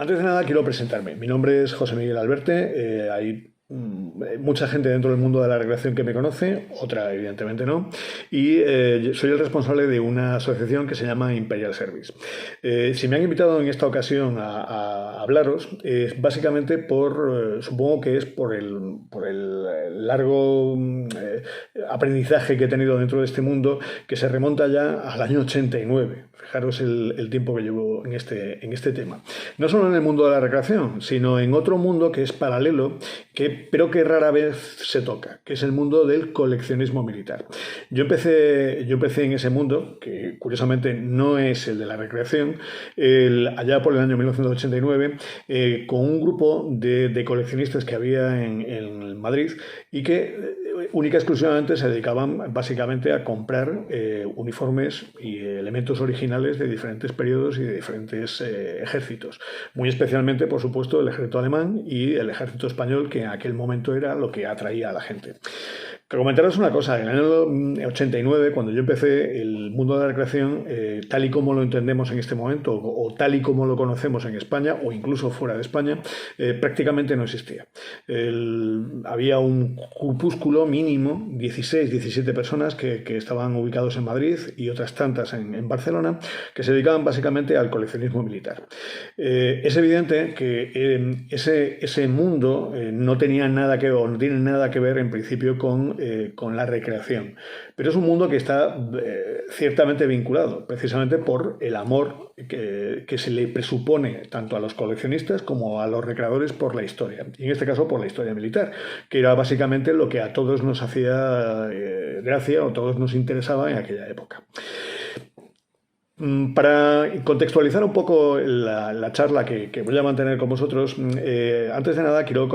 Antes de nada, quiero presentarme. Mi nombre es José Miguel Alberte. Hay mucha gente dentro del mundo de la recreación que me conoce, otra evidentemente no, y soy el responsable de una asociación que se llama Imperial Service. Si me han invitado en esta ocasión a hablaros, es básicamente supongo que es por el largo aprendizaje que he tenido dentro de este mundo, que se remonta ya al año 89. Fijaros el tiempo que llevo en este tema. No solo en el mundo de la recreación, sino en otro mundo que es paralelo, pero que rara vez se toca, que es el mundo del coleccionismo militar. Yo empecé en ese mundo, que curiosamente no es el de la recreación, allá por el año 1989, con un grupo de coleccionistas que había en Madrid y que única y exclusivamente se dedicaban básicamente a comprar uniformes y elementos originales de diferentes periodos y de diferentes ejércitos. Muy especialmente, por supuesto, el ejército alemán y el ejército español, que en aquel momento era lo que atraía a la gente. Comentaros una cosa, en el año 89, cuando yo empecé, el mundo de la recreación, tal y como lo entendemos en este momento, o tal y como lo conocemos en España, o incluso fuera de España, prácticamente no existía. Había un grupúsculo mínimo, 16, 17 personas que estaban ubicados en Madrid y otras tantas en Barcelona, que se dedicaban básicamente al coleccionismo militar. Es evidente que ese mundo no tenía nada que ver, o no tiene nada que ver en principio con la recreación. Pero es un mundo que está ciertamente vinculado, precisamente por el amor que se le presupone tanto a los coleccionistas como a los recreadores por la historia. Y en este caso por la historia militar, que era básicamente lo que a todos nos hacía gracia o todos nos interesaba en aquella época. Para contextualizar un poco la charla que voy a mantener con vosotros, antes de nada quiero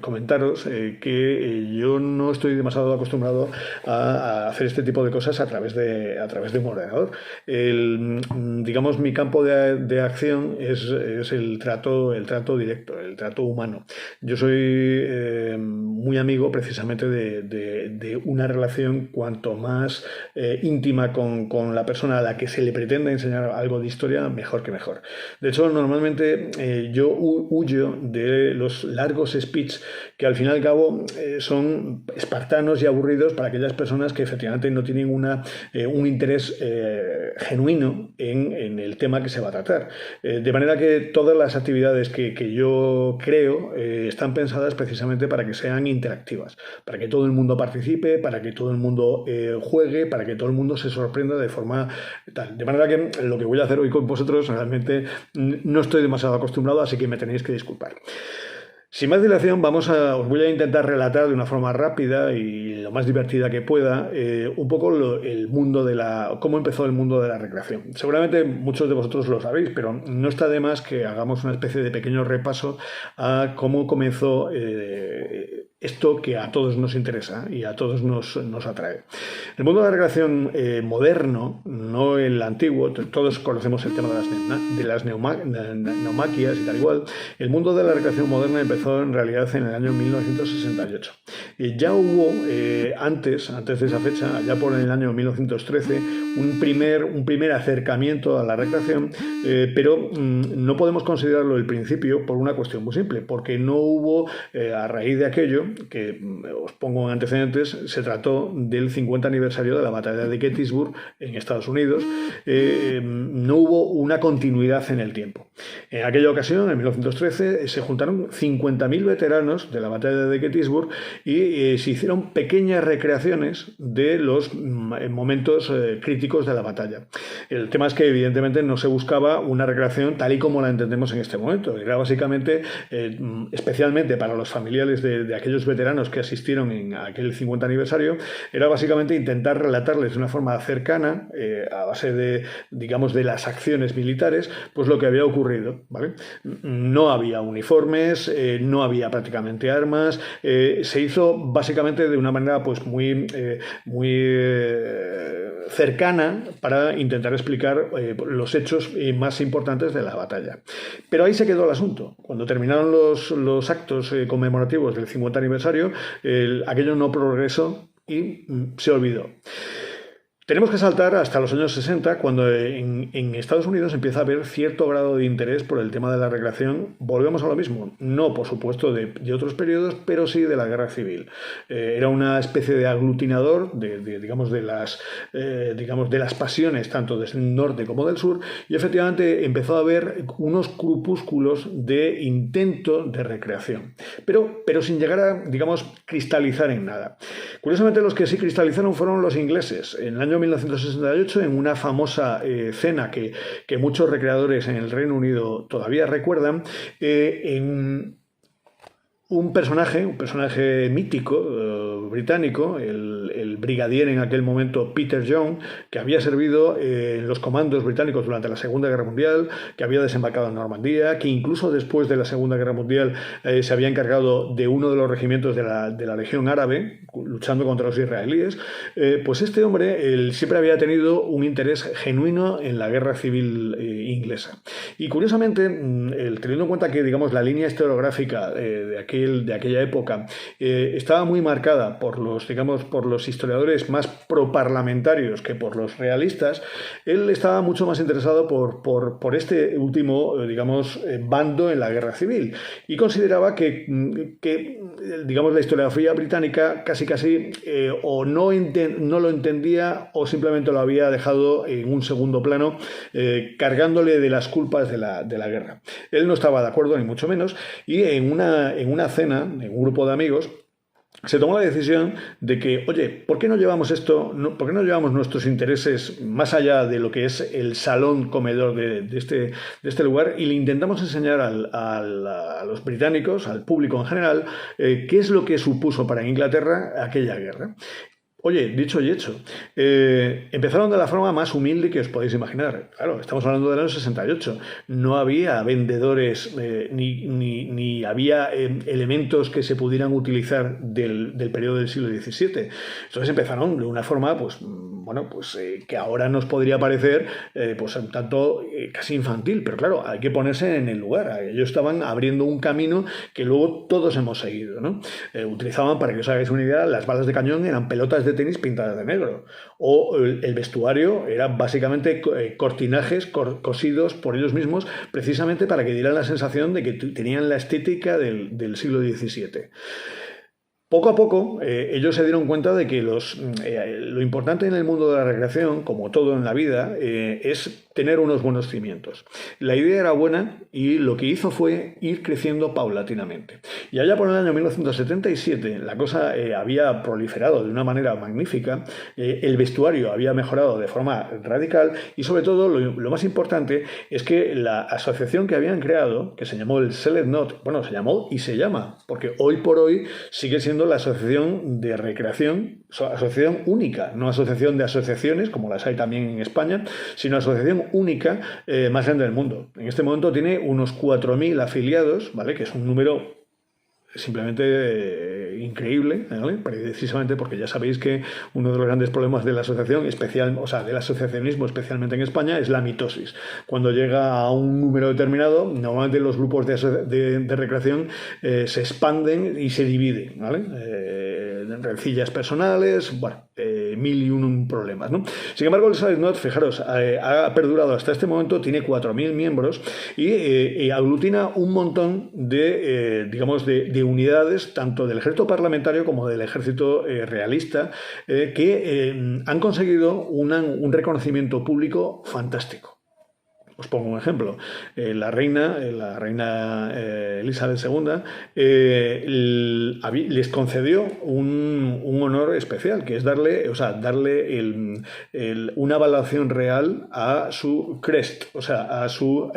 comentaros que yo no estoy demasiado acostumbrado a hacer este tipo de cosas a través de un ordenador. Digamos, mi campo de acción es el trato directo, el trato humano. Yo soy muy amigo precisamente de una relación cuanto más íntima con la persona a la que se le pretende enseñar algo de historia, mejor que mejor. De hecho, normalmente yo huyo de los largos speech que al fin y al cabo son espartanos y aburridos para aquellas personas que efectivamente no tienen un interés genuino en el tema que se va a tratar. De manera que todas las actividades que yo creo están pensadas precisamente para que sean interactivas, para que todo el mundo participe, para que todo el mundo juegue, para que todo el mundo se sorprenda de forma tal. De manera que lo que voy a hacer hoy con vosotros realmente no estoy demasiado acostumbrado, así que me tenéis que disculpar. Sin más dilación, os voy a intentar relatar de una forma rápida y lo más divertida que pueda un poco cómo empezó el mundo de la recreación. Seguramente muchos de vosotros lo sabéis, pero no está de más que hagamos una especie de pequeño repaso a cómo comenzó esto que a todos nos interesa y a todos nos atrae. El mundo de la recreación moderno, no el antiguo, todos conocemos el tema de las neumaquias y tal igual. El mundo de la recreación moderna empezó en realidad en el año 1968. Ya hubo antes de esa fecha, allá por el año 1913, un primer acercamiento a la recreación, pero no podemos considerarlo el principio por una cuestión muy simple, porque no hubo, a raíz de aquello, que os pongo en antecedentes, se trató del 50 aniversario de la batalla de Gettysburg en Estados Unidos, no hubo una continuidad en el tiempo. En aquella ocasión, en 1913, se juntaron 50.000 veteranos de la batalla de Gettysburg y se hicieron pequeñas recreaciones de los momentos críticos de la batalla. El tema es que evidentemente no se buscaba una recreación tal y como la entendemos en este momento. Era básicamente, especialmente para los familiares de aquellos veteranos que asistieron en aquel 50 aniversario, era básicamente intentar relatarles de una forma cercana, a base de las acciones militares, pues lo que había ocurrido, ¿vale? No había uniformes, no había prácticamente armas, se hizo básicamente de una manera pues muy cercana para intentar explicar los hechos más importantes de la batalla. Pero ahí se quedó el asunto. Cuando terminaron los actos conmemorativos del 50 aniversario, aquello no progresó y se olvidó. Tenemos que saltar hasta los años 60, cuando en Estados Unidos empieza a haber cierto grado de interés por el tema de la recreación. Volvemos a lo mismo, no por supuesto de otros periodos, pero sí de la guerra civil. Era una especie de aglutinador digamos, de las pasiones tanto del norte como del sur, y efectivamente empezó a haber unos grupúsculos de intento de recreación, pero sin llegar a, digamos, cristalizar en nada. Curiosamente, los que sí cristalizaron fueron los ingleses. En el año 1968, en una famosa cena que muchos recreadores en el Reino Unido todavía recuerdan, en un personaje mítico británico, el brigadier en aquel momento Peter Young, que había servido en los comandos británicos durante la Segunda Guerra Mundial, que había desembarcado en Normandía, que incluso después de la Segunda Guerra Mundial se había encargado de uno de los regimientos de la Legión Árabe, luchando contra los israelíes. Pues este hombre él siempre había tenido un interés genuino en la Guerra Civil inglesa. Y curiosamente, teniendo en cuenta que, digamos, la línea historiográfica de aquella época estaba muy marcada por los historiadores más proparlamentarios que por los realistas, él estaba mucho más interesado por este último, digamos, bando en la guerra civil, y consideraba que digamos, la historiografía británica casi o no lo entendía o simplemente lo había dejado en un segundo plano, cargándole de las culpas de la guerra. Él no estaba de acuerdo, ni mucho menos, y en una cena, en un grupo de amigos, se tomó la decisión de que, oye, ¿por qué no llevamos por qué no llevamos nuestros intereses más allá de lo que es el salón comedor de este lugar, y le intentamos enseñar a los británicos, al público en general, qué es lo que supuso para Inglaterra aquella guerra? Oye, dicho y hecho, empezaron de la forma más humilde que os podéis imaginar. Claro, estamos hablando del año 68. No había vendedores ni había elementos que se pudieran utilizar del periodo del siglo XVII. Entonces empezaron de una forma, pues, que ahora nos podría parecer pues un tanto casi infantil, pero claro, hay que ponerse en el lugar. Ellos estaban abriendo un camino que luego todos hemos seguido, ¿no? Utilizaban, para que os hagáis una idea, las balas de cañón eran pelotas de tenis pintadas de negro, o el vestuario era básicamente cortinajes cosidos por ellos mismos, precisamente para que dieran la sensación de que tenían la estética del siglo XVII. Poco a poco, ellos se dieron cuenta de que lo importante en el mundo de la recreación, como todo en la vida, es tener unos buenos cimientos. La idea era buena y lo que hizo fue ir creciendo paulatinamente. Y allá por el año 1977 la cosa había proliferado de una manera magnífica, el vestuario había mejorado de forma radical, y sobre todo lo más importante es que la asociación que habían creado, que se llamó el Select Knot, se llamó y se llama, porque hoy por hoy sigue siendo la asociación de recreación, asociación única, no asociación de asociaciones como las hay también en España, sino asociación única más grande del mundo. En este momento tiene unos 4.000 afiliados, ¿vale? Que es un número simplemente increíble, ¿vale? Precisamente porque ya sabéis que uno de los grandes problemas de la asociación, del asociacionismo, especialmente en España, es la mitosis. Cuando llega a un número determinado, normalmente los grupos de recreación se expanden y se dividen, ¿vale? Rencillas personales, mil y un problemas, ¿no? Sin embargo, el Select Knot, fijaros, ha perdurado hasta este momento, tiene 4.000 miembros y aglutina un montón de unidades, tanto del ejército parlamentario como del ejército realista, que han conseguido un reconocimiento público fantástico. Os pongo un ejemplo. La reina Elizabeth II les concedió un honor especial, que es darle una evaluación real a su crest, a su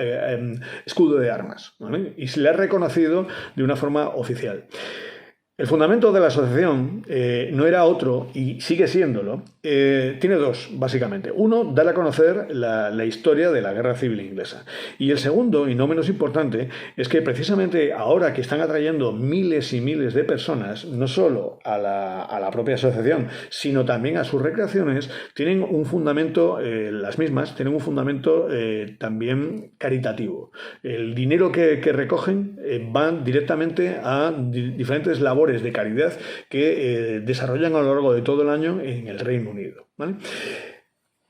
escudo de armas, ¿vale? Y se le ha reconocido de una forma oficial. El fundamento de la asociación no era otro, y sigue siéndolo. Tiene dos, básicamente. Uno, dar a conocer la historia de la Guerra Civil Inglesa. Y el segundo, y no menos importante, es que precisamente ahora que están atrayendo miles y miles de personas, no solo a la propia asociación, sino también a sus recreaciones, tienen un fundamento, las mismas, tienen un fundamento también caritativo. El dinero que recogen van directamente a diferentes labores de caridad que desarrollan a lo largo de todo el año en el Reino Unido, ¿vale?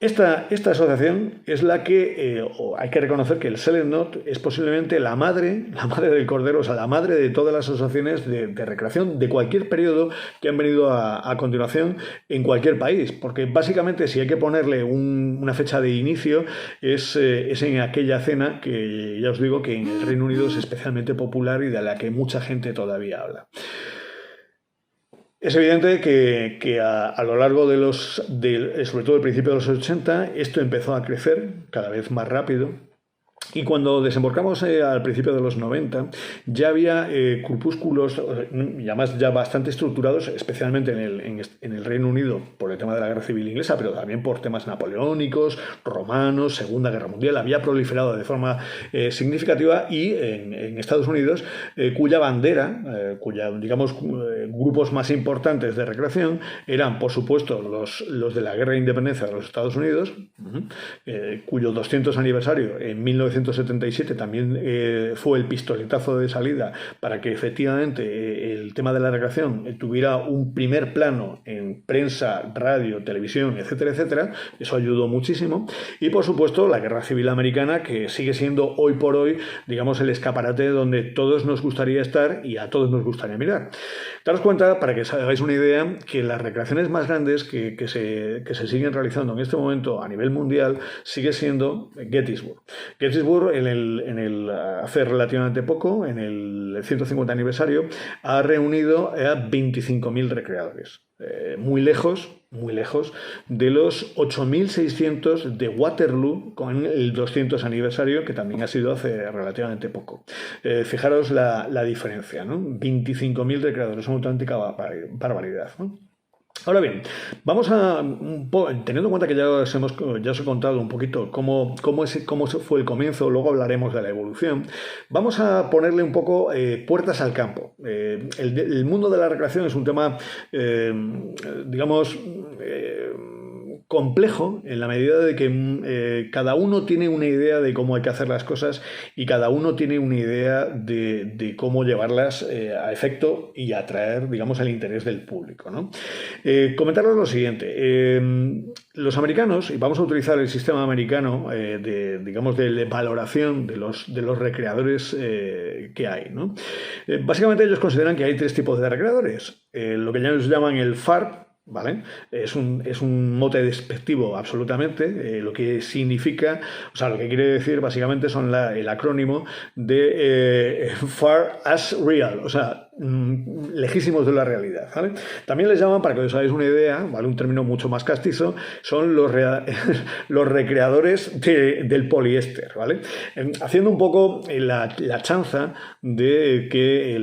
Esta asociación es la que, hay que reconocer que el Selenot es posiblemente la madre del Cordero, o sea, la madre de todas las asociaciones de recreación de cualquier periodo que han venido a continuación en cualquier país, porque básicamente si hay que ponerle una fecha de inicio es en aquella cena que ya os digo que en el Reino Unido es especialmente popular y de la que mucha gente todavía habla. Es evidente que a lo largo sobre todo el principio de los 80, esto empezó a crecer cada vez más rápido. Y cuando desembarcamos al principio de los 90, ya había corpúsculos, y además ya bastante estructurados, especialmente en el Reino Unido, por el tema de la Guerra Civil Inglesa, pero también por temas napoleónicos, romanos, Segunda Guerra Mundial, había proliferado de forma significativa, y en Estados Unidos, cuya bandera, digamos, grupos más importantes de recreación eran, por supuesto, los de la Guerra de Independencia de los Estados Unidos, cuyo 200 aniversario en 1977 también fue el pistoletazo de salida para que efectivamente el tema de la recreación tuviera un primer plano en prensa, radio, televisión, etcétera, etcétera. Eso ayudó muchísimo. Y por supuesto la Guerra Civil Americana, que sigue siendo hoy por hoy, digamos, el escaparate donde todos nos gustaría estar y a todos nos gustaría mirar. Daros cuenta, para que os hagáis una idea, que las recreaciones más grandes que se siguen realizando en este momento a nivel mundial sigue siendo Gettysburg. Gettysburg, hace relativamente poco, en el 150 aniversario, ha reunido a 25.000 recreadores. Muy lejos de los 8.600 de Waterloo con el 200 aniversario, que también ha sido hace relativamente poco. Fijaros la diferencia, ¿no? 25.000 recreadores, una auténtica barbaridad, ¿no? Ahora bien, vamos a, teniendo en cuenta que ya os he contado un poquito cómo fue el comienzo, luego hablaremos de la evolución, vamos a ponerle un poco puertas al campo. El mundo de la recreación es un tema, digamos, complejo en la medida de que cada uno tiene una idea de cómo hay que hacer las cosas y cada uno tiene una idea de cómo llevarlas a efecto y atraer, digamos, el interés del público, ¿no? Comentaros lo siguiente. Los americanos, y vamos a utilizar el sistema americano de valoración de los recreadores que hay, ¿no? Básicamente ellos consideran que hay tres tipos de recreadores. Lo que ellos llaman el FARP, ¿vale? Es un mote despectivo absolutamente, lo que significa, o sea, lo que quiere decir básicamente son el acrónimo de Far as Real, o sea, lejísimos de la realidad, ¿vale? También les llaman, para que os hagáis una idea, ¿vale? Un término mucho más castizo, son los recreadores del poliéster, ¿vale? Haciendo un poco la chanza de que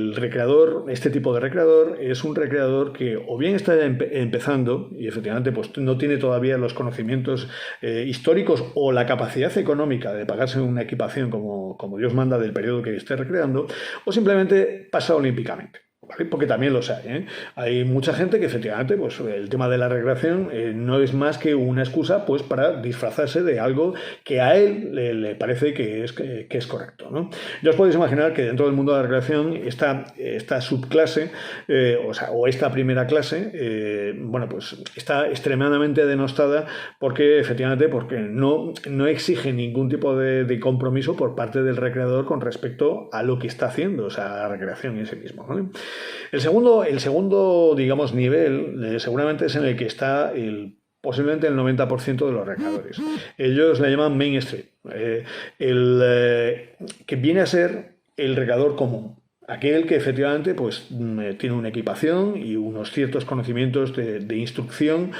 este tipo de recreador es un recreador que o bien está empezando y efectivamente pues no tiene todavía los conocimientos históricos o la capacidad económica de pagarse una equipación como Dios manda del periodo que esté recreando, o simplemente pasa olímpicamente. ¿Vale? Porque también los hay, ¿eh? Hay mucha gente que efectivamente pues, el tema de la recreación no es más que una excusa pues, para disfrazarse de algo que a él le parece que es correcto, ¿no? Ya os podéis imaginar que dentro del mundo de la recreación esta subclase o esta primera clase bueno, pues está extremadamente denostada porque efectivamente no exige ningún tipo de compromiso por parte del recreador con respecto a lo que está haciendo, o sea, la recreación en sí mismo, ¿no? El segundo, digamos, nivel seguramente es en el que está posiblemente el 90% de los recreadores. Ellos le llaman Main Street, que viene a ser el recreador común. Aquel que efectivamente pues, tiene una equipación y unos ciertos conocimientos de instrucción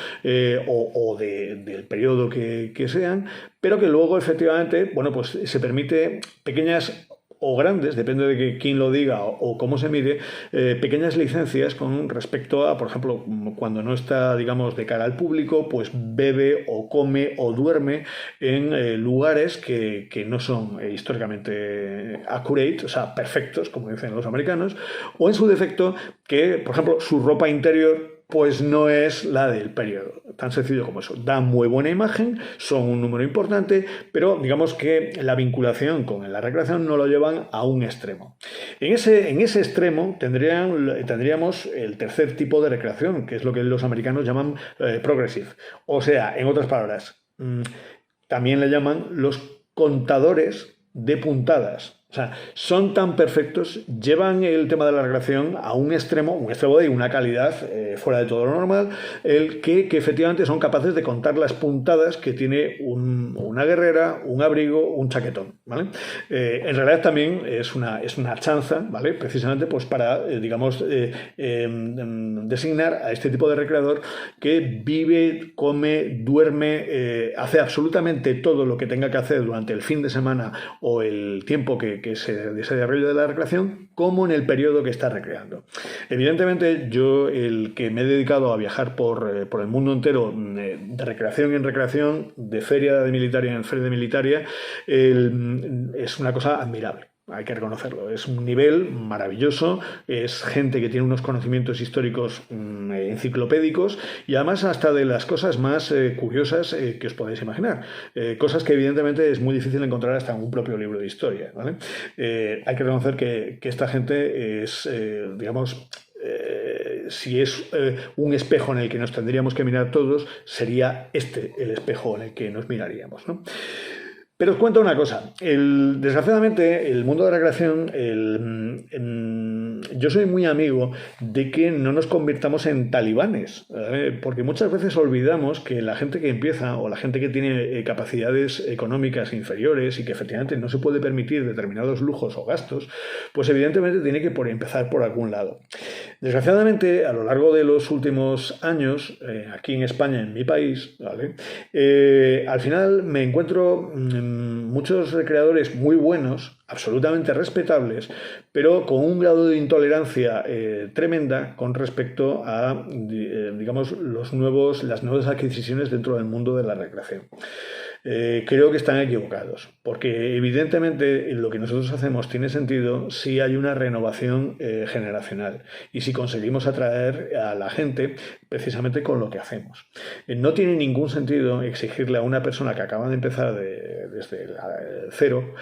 o del periodo que sean, pero que luego efectivamente bueno, pues, se permite pequeñas o grandes, depende de quién lo diga o cómo se mire, pequeñas licencias con respecto a, por ejemplo, cuando no está, digamos, de cara al público, pues bebe o come o duerme en lugares que no son históricamente accurate, o sea, perfectos, como dicen los americanos, o en su defecto que, por ejemplo, su ropa interior pues no es la del periodo. Tan sencillo como eso. Dan muy buena imagen, son un número importante, pero digamos que la vinculación con la recreación no lo llevan a un extremo. En ese extremo tendríamos el tercer tipo de recreación, que es lo que los americanos llaman progressive. O sea, en otras palabras, mm, también le llaman los contadores de puntadas. O sea, son tan perfectos, llevan el tema de la recreación a un extremo de una calidad fuera de todo lo normal, que efectivamente son capaces de contar las puntadas que tiene una guerrera, un abrigo, un chaquetón, ¿vale? En realidad también es una chanza, ¿vale? Precisamente pues para, designar a este tipo de recreador que vive, come, duerme, hace absolutamente todo lo que tenga que hacer durante el fin de semana o el tiempo que se desarrolla de la recreación, como en el periodo que está recreando. Evidentemente, yo, el que me he dedicado a viajar por el mundo entero, de recreación en recreación, de feria de militaria en feria de militaria, es una cosa admirable. Hay que reconocerlo. Es un nivel maravilloso, es gente que tiene unos conocimientos históricos enciclopédicos y además hasta de las cosas más curiosas que os podéis imaginar. Cosas que evidentemente es muy difícil encontrar hasta en un propio libro de historia, ¿vale? Hay que reconocer que esta gente es, si es un espejo en el que nos tendríamos que mirar todos, sería el espejo en el que nos miraríamos, ¿no? Pero os cuento una cosa. Desgraciadamente, el mundo de la recreación, yo soy muy amigo de que no nos convirtamos en talibanes, porque muchas veces olvidamos que la gente que empieza o la gente que tiene capacidades económicas inferiores y que efectivamente no se puede permitir determinados lujos o gastos, pues evidentemente tiene que empezar por algún lado. Desgraciadamente, a lo largo de los últimos años, aquí en España, en mi país, ¿vale? Al final me encuentro muchos recreadores muy buenos, absolutamente respetables, pero con un grado de intolerancia tremenda con respecto a, las nuevas adquisiciones dentro del mundo de la recreación. Creo que están equivocados, porque evidentemente lo que nosotros hacemos tiene sentido si hay una renovación generacional y si conseguimos atraer a la gente precisamente con lo que hacemos. No tiene ningún sentido exigirle a una persona que acaba de empezar desde cero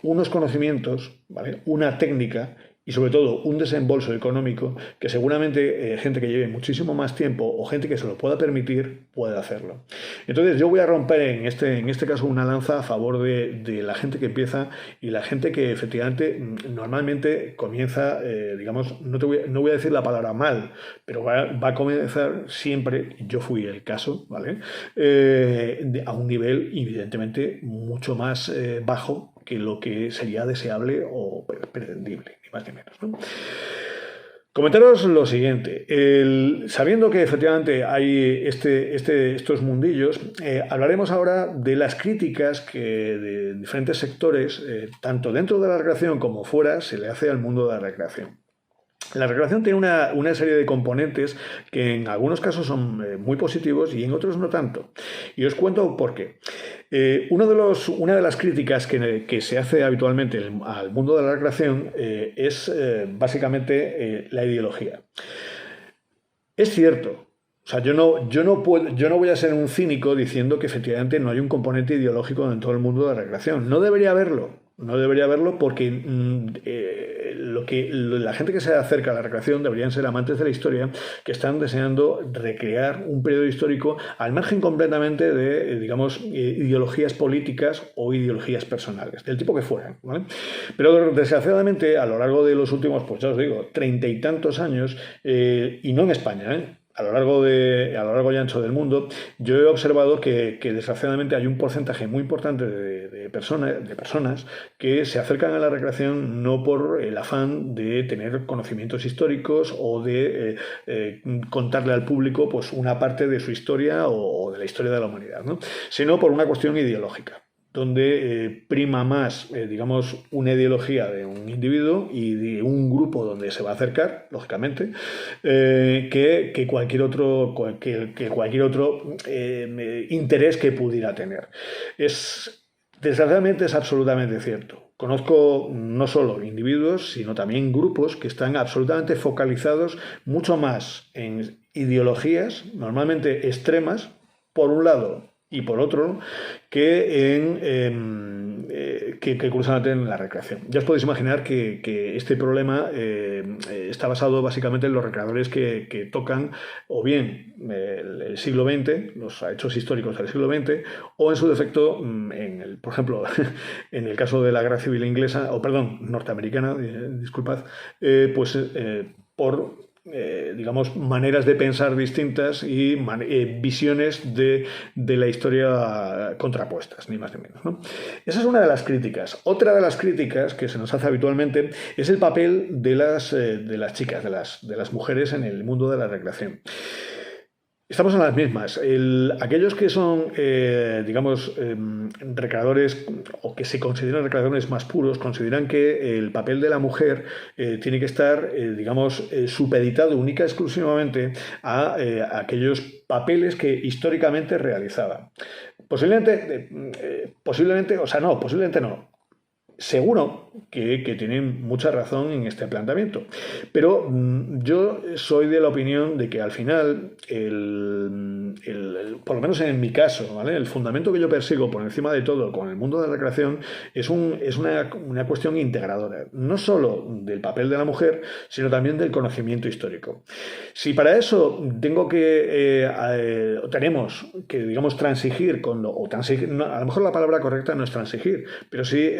unos conocimientos, ¿vale? Una técnica y sobre todo un desembolso económico que seguramente gente que lleve muchísimo más tiempo o gente que se lo pueda permitir puede hacerlo. Entonces yo voy a romper en este caso una lanza a favor de la gente que empieza y la gente que efectivamente normalmente comienza, no voy a decir la palabra mal, pero va a comenzar siempre, yo fui el caso, ¿vale? A un nivel evidentemente mucho más bajo que lo que sería deseable o pretendible, ni más ni menos, ¿no? Comentaros lo siguiente, sabiendo que efectivamente hay estos mundillos, hablaremos ahora de las críticas que de diferentes sectores, tanto dentro de la recreación como fuera, se le hace al mundo de la recreación. La recreación tiene una serie de componentes que en algunos casos son muy positivos y en otros no tanto. Y os cuento por qué. Una de las críticas que se hace habitualmente al mundo de la recreación es básicamente la ideología. Es cierto. O sea, yo no voy a ser un cínico diciendo que efectivamente no hay un componente ideológico en todo el mundo de la recreación. No debería haberlo. No debería haberlo porque la gente que se acerca a la recreación deberían ser amantes de la historia que están deseando recrear un periodo histórico al margen completamente de, ideologías políticas o ideologías personales, del tipo que fueran, ¿vale? Pero desgraciadamente a lo largo de los últimos, pues ya os digo, 30 y tantos años, y no en España, a lo largo y ancho del mundo, yo he observado que desgraciadamente hay un porcentaje muy importante de personas que se acercan a la recreación no por el afán de tener conocimientos históricos o de contarle al público pues una parte de su historia o de la historia de la humanidad, ¿no? Sino por una cuestión ideológica, donde prima más, una ideología de un individuo y de un grupo donde se va a acercar, lógicamente, que cualquier otro interés que pudiera tener. Desgraciadamente es absolutamente cierto. Conozco no solo individuos, sino también grupos que están absolutamente focalizados mucho más en ideologías, normalmente extremas, por un lado, y por otro que curiosamente en la recreación. Ya os podéis imaginar que este problema está basado básicamente en los recreadores que tocan o bien el siglo XX, los hechos históricos del siglo XX, o en su defecto, por ejemplo, en el caso de la guerra civil inglesa, o perdón, norteamericana, disculpad, por digamos, maneras de pensar distintas y visiones de la historia contrapuestas, ni más ni menos, ¿no? Esa es una de las críticas. Otra de las críticas que se nos hace habitualmente es el papel de las chicas, de las mujeres en el mundo de la recreación. Estamos en las mismas. Aquellos que son, digamos, recreadores o que se consideran recreadores más puros, consideran que el papel de la mujer tiene que estar, digamos, supeditado única y exclusivamente a aquellos papeles que históricamente realizaba. Posiblemente no. Seguro que tienen mucha razón en este planteamiento, pero yo soy de la opinión de que al final, por lo menos en mi caso, ¿vale? El fundamento que yo persigo por encima de todo con el mundo de la recreación es una cuestión integradora, no solo del papel de la mujer, sino también del conocimiento histórico. Si para eso tenemos que, digamos, transigir a lo mejor la palabra correcta no es transigir, pero sí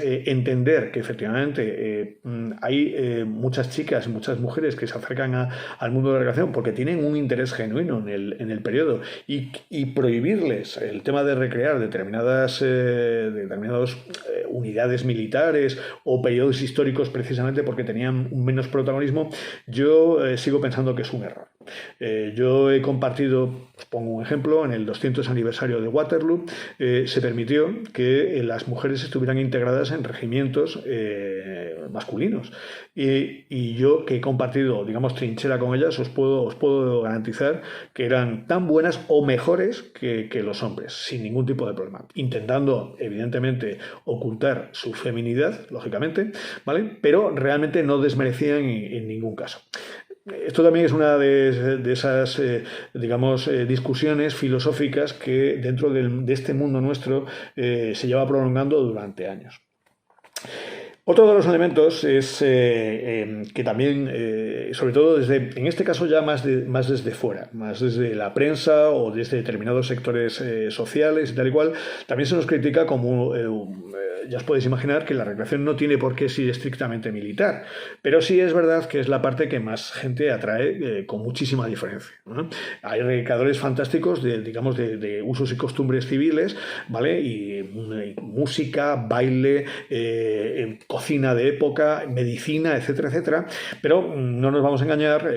entender que efectivamente hay muchas chicas y muchas mujeres que se acercan al mundo de la recreación porque tienen un interés genuino en el periodo y prohibirles el tema de recrear determinadas unidades militares o periodos históricos precisamente porque tenían un menos protagonismo, yo sigo pensando que es un error. Yo he compartido, os pongo un ejemplo, en el 200 aniversario de Waterloo se permitió que las mujeres estuvieran integradas en regimientos masculinos y yo que he compartido, digamos, trinchera con ellas, os puedo garantizar que eran tan buenas o mejores que los hombres, sin ningún tipo de problema, intentando evidentemente ocultar su feminidad, lógicamente, ¿vale? Pero realmente no desmerecían en ningún caso. Esto también es una de esas, digamos, discusiones filosóficas que dentro de este mundo nuestro se lleva prolongando durante años. Otro de los elementos es que también, sobre todo en este caso ya más desde fuera, más desde la prensa o desde determinados sectores sociales y tal y cual, también se nos critica como, ya os podéis imaginar que la recreación no tiene por qué ser estrictamente militar, pero sí es verdad que es la parte que más gente atrae con muchísima diferencia, ¿no? Hay recreadores fantásticos de usos y costumbres civiles, ¿vale? Y música, baile, cocina de época, medicina, etcétera, etcétera, pero no nos vamos a engañar,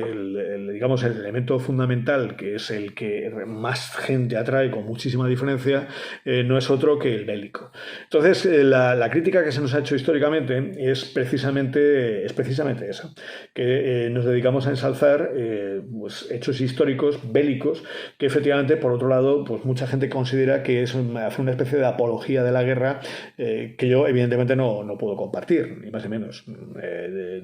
digamos, el elemento fundamental, que es el que más gente atrae con muchísima diferencia, no es otro que el bélico. Entonces, la crítica que se nos ha hecho históricamente es precisamente esa, que nos dedicamos a ensalzar pues, hechos históricos bélicos que efectivamente, por otro lado, pues mucha gente considera que es hacer una especie de apología de la guerra que yo evidentemente no puedo compartir, ni más ni menos.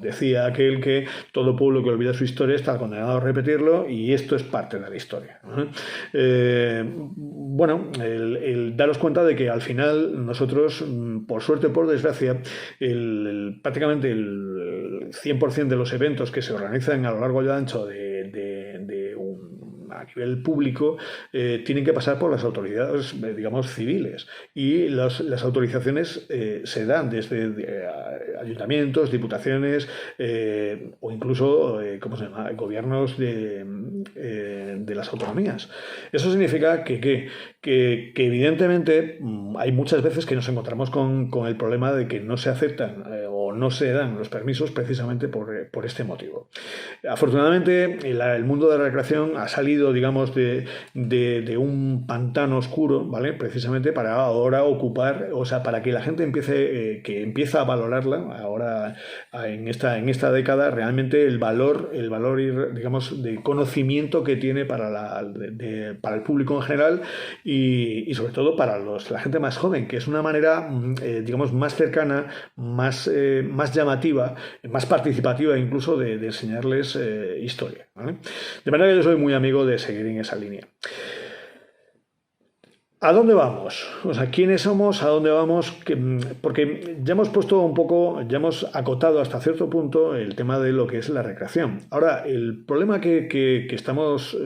Decía aquel que todo pueblo que olvida su historia está condenado a repetirlo y esto es parte de la historia. Bueno, el daros cuenta de que al final nosotros, por suerte o por desgracia, prácticamente el 100% de los eventos que se organizan a lo largo y ancho a nivel público tienen que pasar por las autoridades, digamos, civiles. Y las autorizaciones se dan desde ayuntamientos, diputaciones o incluso, ¿cómo se llama?, gobiernos de las autonomías. Eso significa que evidentemente hay muchas veces que nos encontramos con el problema de que no se aceptan o no se dan los permisos precisamente por este motivo. Afortunadamente, el mundo de la recreación ha salido, digamos, de un pantano oscuro, ¿vale? Precisamente para ahora ocupar, o sea, para que la gente empieza a valorarla ahora en esta década realmente el valor, digamos, de conocimiento que tiene para el público en general y sobre todo para la gente más joven, que es una manera, digamos, más cercana, más llamativa, más participativa incluso de enseñarles historia, ¿vale? De manera que yo soy muy amigo de seguir en esa línea. ¿A dónde vamos? O sea, ¿quiénes somos? ¿A dónde vamos? Porque ya hemos puesto un poco, ya hemos acotado hasta cierto punto el tema de lo que es la recreación. Ahora, el problema que estamos...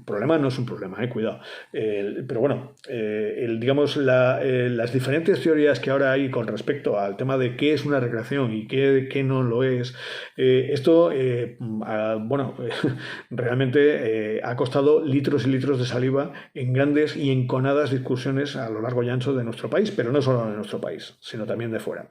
problema no es un problema, cuidado. Pero bueno, digamos, las diferentes teorías que ahora hay con respecto al tema de qué es una recreación y qué no lo es, esto, bueno, realmente ha costado litros y litros de saliva en grandes y enconadas discusiones a lo largo y ancho de nuestro país, pero no solo de nuestro país, sino también de fuera.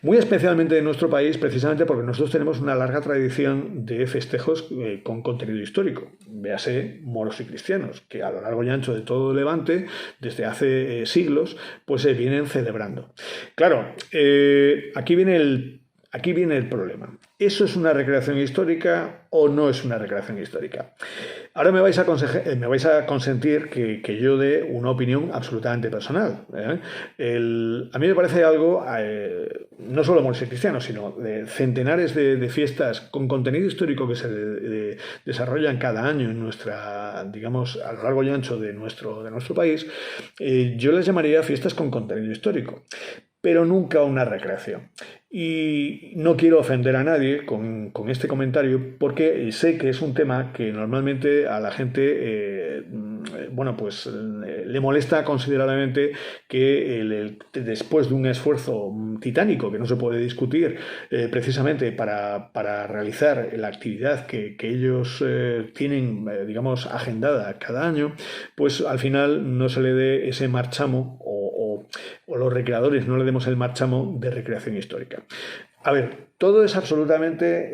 Muy especialmente de nuestro país, precisamente porque nosotros tenemos una larga tradición de festejos con contenido histórico, véase moros y cristianos, que a lo largo y ancho de todo Levante, desde hace siglos, pues se vienen celebrando. Claro, aquí viene el problema. ¿Eso es una recreación histórica o no es una recreación histórica? Ahora me vais a consentir que yo dé una opinión absolutamente personal. A mí me parece algo, no solo moros y cristianos, sino de centenares de fiestas con contenido histórico que se desarrollan cada año en nuestra, digamos, a lo largo y ancho de nuestro país. Yo les llamaría fiestas con contenido histórico, pero nunca una recreación. Y no quiero ofender a nadie con este comentario porque sé que es un tema que normalmente a la gente, bueno, pues le molesta considerablemente que después de un esfuerzo titánico que no se puede discutir precisamente para realizar la actividad que ellos tienen, digamos, agendada cada año, pues al final no se le dé ese marchamo o los recreadores no le demos el marchamo de recreación histórica. A ver, todo es absolutamente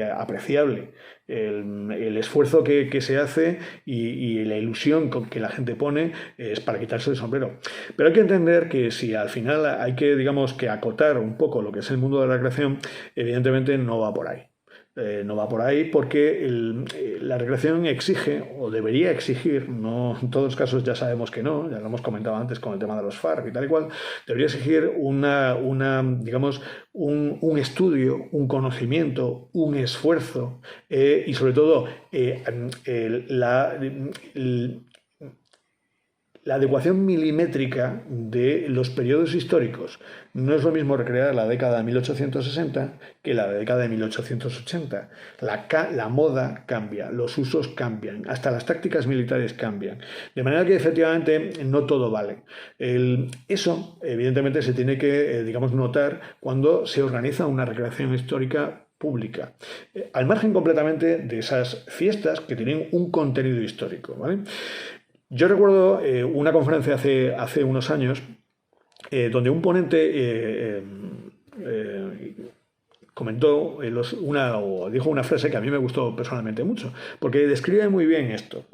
apreciable. El esfuerzo que se hace y la ilusión que la gente pone es para quitarse el sombrero. Pero hay que entender que si al final hay que, digamos, que acotar un poco lo que es el mundo de la recreación, evidentemente no va por ahí. No va por ahí porque la recreación exige, o debería exigir, no en todos los casos ya sabemos que no, ya lo hemos comentado antes con el tema de los FARC y tal y cual, debería exigir digamos, un estudio, un conocimiento, un esfuerzo y sobre todo la adecuación milimétrica de los periodos históricos. No es lo mismo recrear la década de 1860 que la década de 1880. La moda cambia, los usos cambian, hasta las tácticas militares cambian. De manera que efectivamente no todo vale. Eso evidentemente se tiene que, digamos, notar cuando se organiza una recreación histórica pública, al margen completamente de esas fiestas que tienen un contenido histórico, ¿vale? Yo recuerdo una conferencia hace unos años donde un ponente comentó o dijo una frase que a mí me gustó personalmente mucho, porque describe muy bien esto.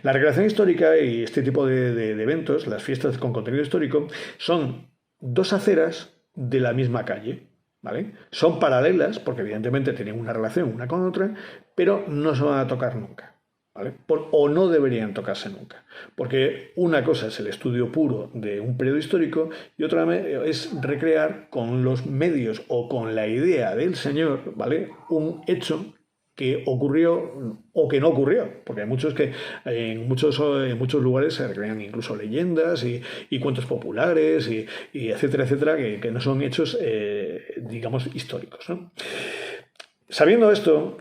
La recreación histórica y este tipo de eventos, las fiestas con contenido histórico, son dos aceras de la misma calle, ¿vale? Son paralelas, porque evidentemente tienen una relación una con otra, pero no se van a tocar nunca. ¿Vale? O no deberían tocarse nunca, porque una cosa es el estudio puro de un periodo histórico y otra es recrear con los medios o con la idea del señor, ¿vale? Un hecho que ocurrió o que no ocurrió, porque hay muchos que en muchos lugares se recrean incluso leyendas y cuentos populares y etcétera, etcétera, que no son hechos, digamos, históricos, ¿no? Sabiendo esto,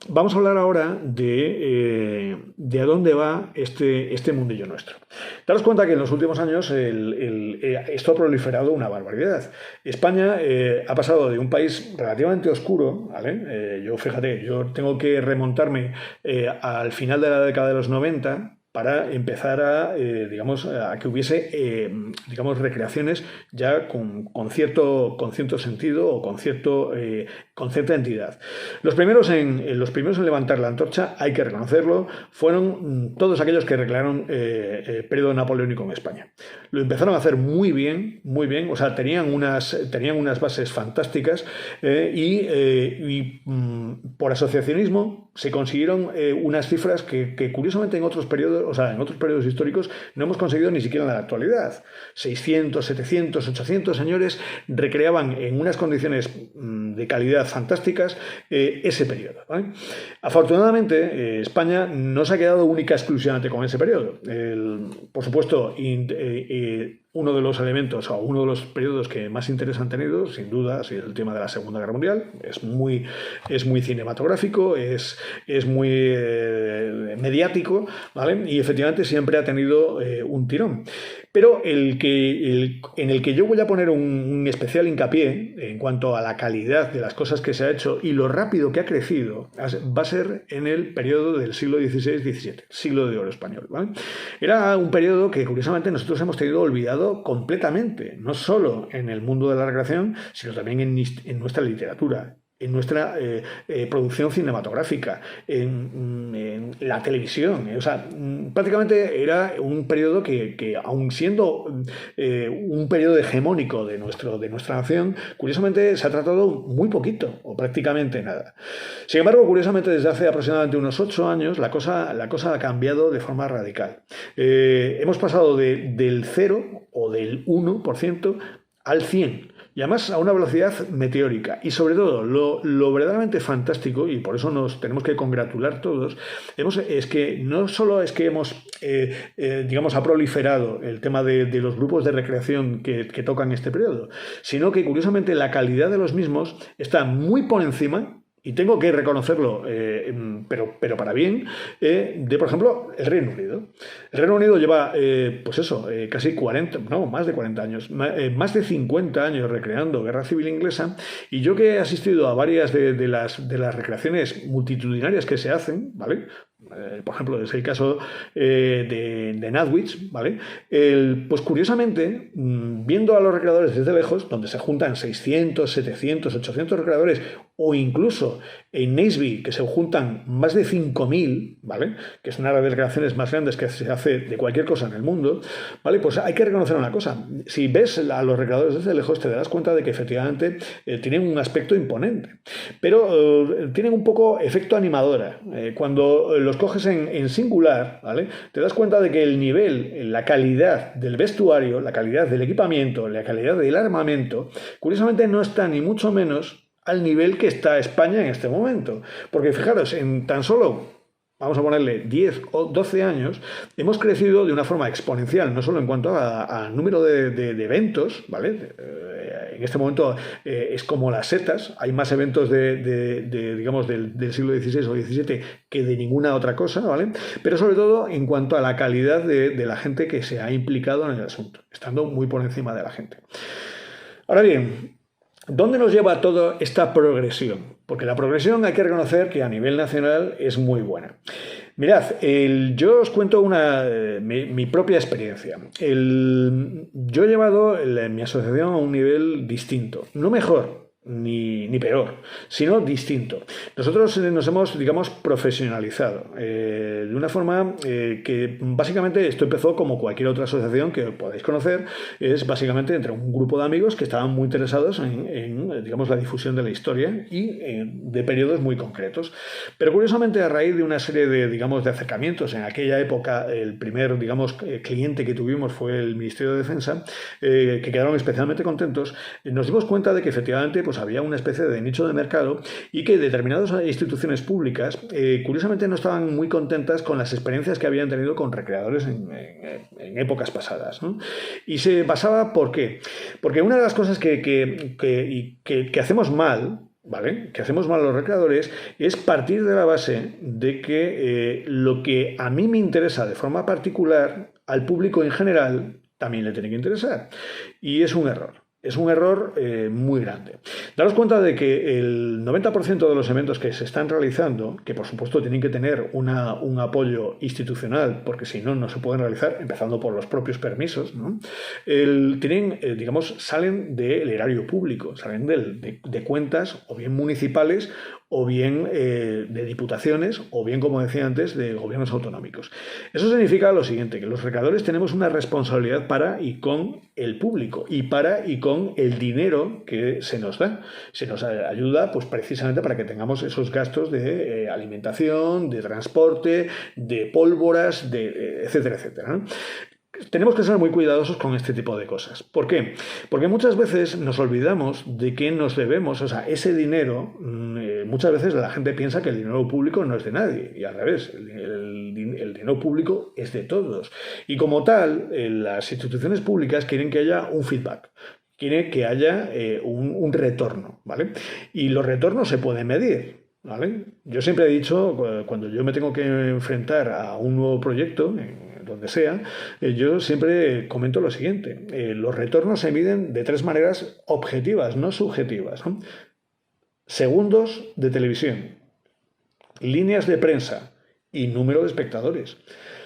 vamos a hablar ahora de a dónde va este mundillo nuestro. Daros cuenta que en los últimos años esto ha proliferado una barbaridad. España ha pasado de un país relativamente oscuro, ¿vale? Fíjate, yo tengo que remontarme al final de la década de los 90 para empezar a que hubiese recreaciones ya con cierto sentido o con cierta entidad. Los primeros en levantar la antorcha, hay que reconocerlo, fueron todos aquellos que recrearon el periodo napoleónico en España. Lo empezaron a hacer muy bien, o sea, tenían unas bases fantásticas por asociacionismo se consiguieron unas cifras que curiosamente en otros periodos periodos, o sea, en otros periodos históricos, no hemos conseguido ni siquiera en la actualidad. 600, 700, 800 señores recreaban en unas condiciones de calidad fantásticas ese periodo, ¿vale? Afortunadamente, España no se ha quedado única exclusivamente con ese periodo. Por supuesto, uno de los elementos o uno de los periodos que más interés han tenido, sin duda, ha sido el tema de la Segunda Guerra Mundial. Es muy cinematográfico, es muy mediático, ¿vale? Y efectivamente siempre ha tenido un tirón. Pero en el que yo voy a poner un especial hincapié en cuanto a la calidad de las cosas que se ha hecho y lo rápido que ha crecido, va a ser en el periodo del siglo XVI-XVII, siglo de oro español, ¿vale? Era un periodo que curiosamente nosotros hemos tenido olvidado completamente, no solo en el mundo de la recreación, sino también en nuestra literatura, en nuestra producción cinematográfica, en la televisión. O sea, prácticamente era un periodo que aun siendo un periodo hegemónico de nuestra nación, curiosamente se ha tratado muy poquito o prácticamente nada. Sin embargo, curiosamente, desde hace aproximadamente unos 8 años, la cosa ha cambiado de forma radical. Hemos pasado del 0 o del 1% al 100%. Y además a una velocidad meteórica. Y sobre todo, lo verdaderamente fantástico, y por eso nos tenemos que congratular todos, es que no solo es que hemos, ha proliferado el tema de los grupos de recreación que tocan este periodo, sino que curiosamente la calidad de los mismos está muy por encima, y tengo que reconocerlo, pero para bien, de, por ejemplo, el Reino Unido. El Reino Unido lleva, casi 40, no, más de 40 años, más de 50 años recreando Guerra Civil Inglesa, y yo que he asistido a varias de las recreaciones multitudinarias que se hacen, ¿vale? Por ejemplo, es el caso de Nantwich, ¿vale? Pues curiosamente, viendo a los recreadores desde lejos, donde se juntan 600, 700, 800 recreadores, o incluso en Naseby, que se juntan más de 5.000, ¿vale? Que es una de las recreaciones más grandes que se hace de cualquier cosa en el mundo, ¿vale? Pues hay que reconocer una cosa. Si ves a los recreadores desde lejos, te darás cuenta de que efectivamente tienen un aspecto imponente, pero tienen un poco efecto animadora. Cuando los coges en singular, ¿vale? Te das cuenta de que el nivel, la calidad del vestuario, la calidad del equipamiento, la calidad del armamento, curiosamente no está ni mucho menos al nivel que está España en este momento. Porque fijaros, en tan solo, vamos a ponerle 10 o 12 años, hemos crecido de una forma exponencial, no solo en cuanto a número de eventos, ¿vale? En este momento es como las setas, hay más eventos del siglo XVI o XVII que de ninguna otra cosa, ¿vale? Pero sobre todo en cuanto a la calidad de la gente que se ha implicado en el asunto, estando muy por encima de la gente. Ahora bien, ¿dónde nos lleva toda esta progresión? Porque la progresión hay que reconocer que a nivel nacional es muy buena. Mirad, yo os cuento mi propia experiencia. Yo he llevado mi asociación a un nivel distinto, no mejor, ni peor, sino distinto. Nosotros nos hemos, profesionalizado de una forma que básicamente esto empezó como cualquier otra asociación que podáis conocer, es básicamente entre un grupo de amigos que estaban muy interesados en la difusión de la historia y de periodos muy concretos. Pero curiosamente, a raíz de una serie de acercamientos, en aquella época el primer cliente que tuvimos fue el Ministerio de Defensa, que quedaron especialmente contentos, nos dimos cuenta de que efectivamente pues había una especie de nicho de mercado y que determinadas instituciones públicas curiosamente no estaban muy contentas con las experiencias que habían tenido con recreadores en épocas pasadas, ¿no? Y se basaba, ¿por qué? Porque una de las cosas que hacemos mal, ¿vale? Que hacemos mal los recreadores es partir de la base de que lo que a mí me interesa de forma particular, al público en general también le tiene que interesar. Y es un error. Es un error muy grande. Daros cuenta de que el 90% de los eventos que se están realizando, que por supuesto tienen que tener un apoyo institucional, porque si no, no se pueden realizar, empezando por los propios permisos, ¿no? Salen del erario público, salen de cuentas o bien municipales o bien de diputaciones, o bien, como decía antes, de gobiernos autonómicos. Eso significa lo siguiente, que los recaudadores tenemos una responsabilidad para y con el público y para y con el dinero que se nos da. Se nos ayuda pues precisamente para que tengamos esos gastos de alimentación, de transporte, de pólvoras, etcétera, etcétera, ¿no? Tenemos que ser muy cuidadosos con este tipo de cosas. ¿Por qué? Porque muchas veces nos olvidamos de que nos debemos, o sea, ese dinero, muchas veces la gente piensa que el dinero público no es de nadie, y al revés, el dinero público es de todos. Y como tal, las instituciones públicas quieren que haya un feedback. Quieren que haya un retorno, ¿vale? Y los retornos se pueden medir, ¿vale? Yo siempre he dicho, cuando yo me tengo que enfrentar a un nuevo proyecto, donde sea, yo siempre comento lo siguiente. Los retornos se miden de 3 maneras objetivas, no subjetivas, ¿no? Segundos de televisión, líneas de prensa y número de espectadores.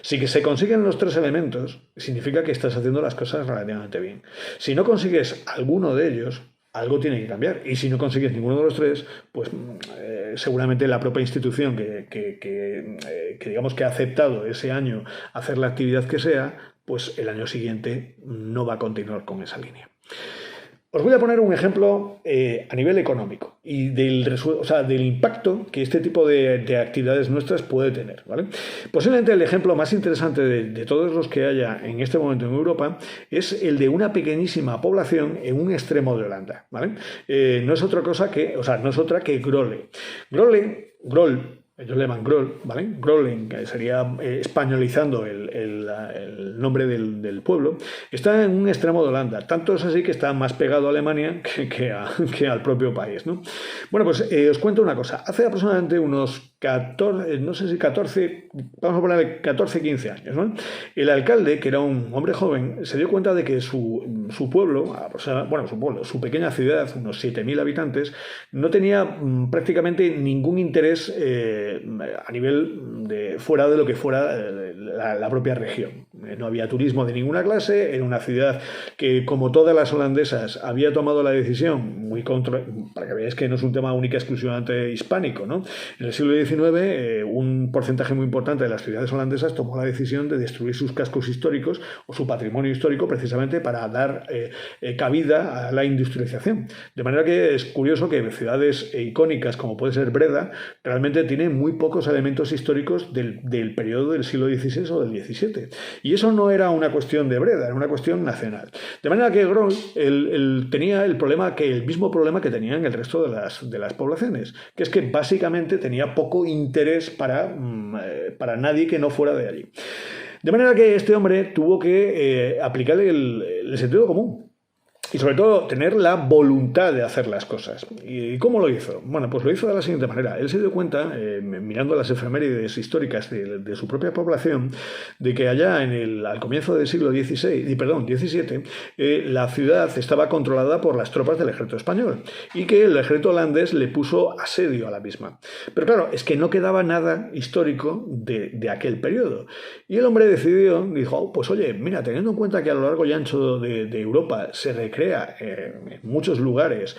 Si se consiguen los 3 elementos, significa que estás haciendo las cosas relativamente bien. Si no consigues alguno de ellos, algo tiene que cambiar. Y si no consigues ninguno de los 3, pues seguramente la propia institución que digamos que ha aceptado ese año hacer la actividad que sea, pues el año siguiente no va a continuar con esa línea. Os voy a poner un ejemplo a nivel económico y del impacto que este tipo de actividades nuestras puede tener, ¿vale? Posiblemente el ejemplo más interesante de todos los que haya en este momento en Europa es el de una pequeñísima población en un extremo de Holanda, ¿vale? No es otra que Grole. Grol, ellos le llaman Grol, ¿vale? Groningen, que sería españolizando el nombre del pueblo, está en un extremo de Holanda. Tanto es así que está más pegado a Alemania que al propio país, ¿no? Bueno, pues os cuento una cosa. Hace aproximadamente unos 14, no sé si 14, vamos a ponerle 14, 15 años, ¿no? El alcalde, que era un hombre joven, se dio cuenta de que su pueblo, su pequeña ciudad, unos 7.000 habitantes, no tenía prácticamente ningún interés a nivel fuera de lo que fuera la propia región. No había turismo de ninguna clase, era una ciudad que, como todas las holandesas, había tomado la decisión, para que veáis que no es un tema única exclusivamente hispánico, ¿no? En el siglo XIX, un porcentaje muy importante de las ciudades holandesas tomó la decisión de destruir sus cascos históricos o su patrimonio histórico precisamente para dar cabida a la industrialización. De manera que es curioso que ciudades icónicas como puede ser Breda realmente tienen muy pocos elementos históricos del periodo del siglo XVI o del XVII. Y eso no era una cuestión de Breda, era una cuestión nacional. De manera que Groll tenía el mismo problema que tenían el resto de las poblaciones, que es que básicamente tenía poco interés para nadie que no fuera de allí. De manera que este hombre tuvo que aplicar el sentido común. Y sobre todo tener la voluntad de hacer las cosas. ¿Y cómo lo hizo? Bueno, pues lo hizo de la siguiente manera. Él se dio cuenta, mirando las efemérides históricas de su propia población, de que allá al comienzo del siglo XVII, la ciudad estaba controlada por las tropas del ejército español y que el ejército holandés le puso asedio a la misma. Pero claro, es que no quedaba nada histórico de aquel periodo. Y el hombre dijo, pues oye, mira, teniendo en cuenta que a lo largo y ancho de Europa se recrea en muchos lugares